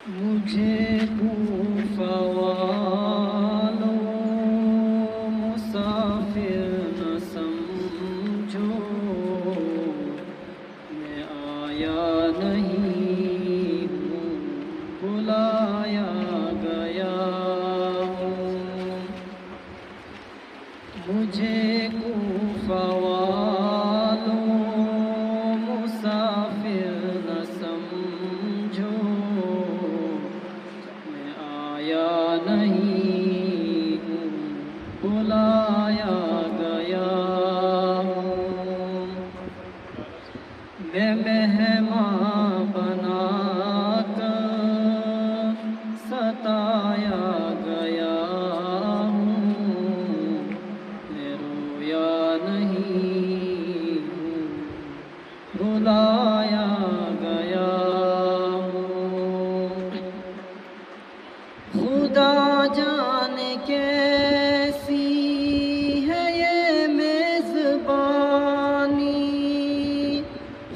مجھے کوفہ والوں مسافر نہ سمجھو، میں آیا نہیں ہوں، بلایا گیا ہوں۔ مجھے کوفہ والوں مسافر نہ سمجھو، میں آیا نہیں ہوں، بلایا گیا ہوں۔ میں مہمان بنا کر ستایا گیا ہوں، میں رویا نہیں ہوں، رلایا گیا ہوں۔ خدا جانے کیسی ہے یہ میزبانی،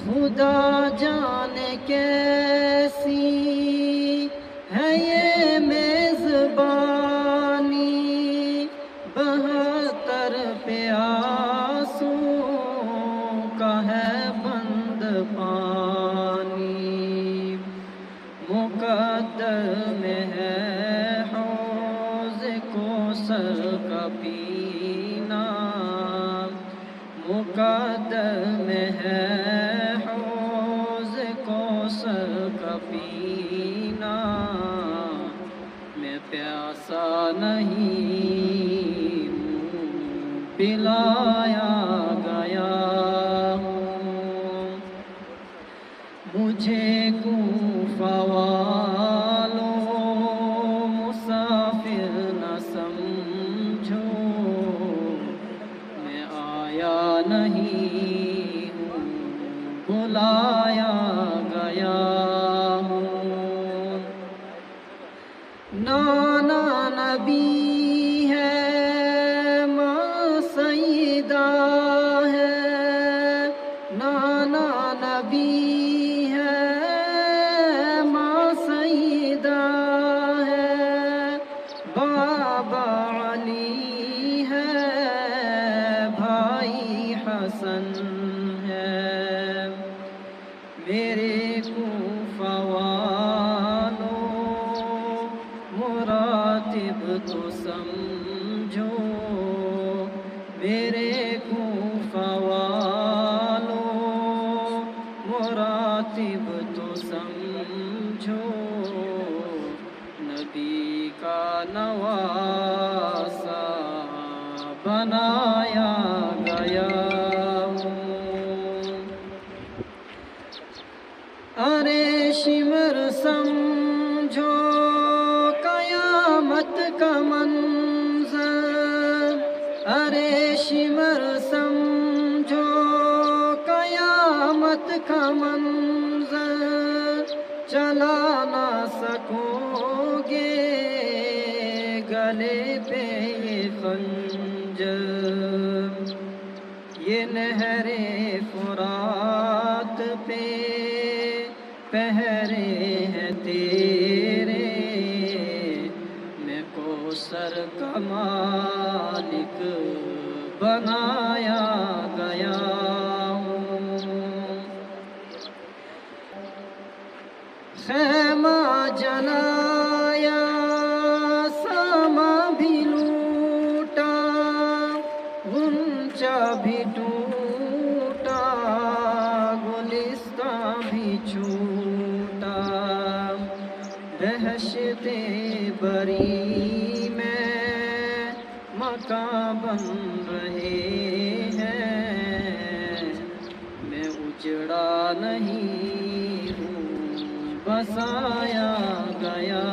خدا جانے کیسی ہے یہ میزبانی، 72 پیاسوں کا ہے بند پانی، مقدر میں ہے حوض کوثر کا پینا، مقدر میں ہے حوض کوثر کا پینا، میں پیاسا نہیں ہوں، پلایا گیا ہوں۔ مجھے کوفہ والوں مسافر نہ سمجھو، میں آیا نہیں ہوں، بلایا گیا ہوں۔ نانا نبی ہے، ماں سیدہ ہے، نانا نبی ہے، ماں سیدہ ہے، بابا علی ہے، بھائی حسن ہے۔ میرے کوفہ والوں مراتب تو سمجھو، میرے کوفہ والوں مراتب تو سمجھو، نبی کا نواسہ بنایا گیا ہوں۔ ارے شمر سمجھو قیامت کا منظر، ارے شمر سمجھو قیامت کا منظر، چلا نہ سکو گے گلے پہ یہ خنجر، یہ نہر فرات پہ پہرے ہیں تیرے، میں کوثر کا مالک بنایا گیا ہوں۔ خیمہ جلایا، ساما بھی لوٹا، غنچہ بھی ٹوٹا، گلستاں بھی چھوٹا، دہشت بری میں مکان بن رہے ہیں، میں اجڑا نہیں ہوں، بسایا گیا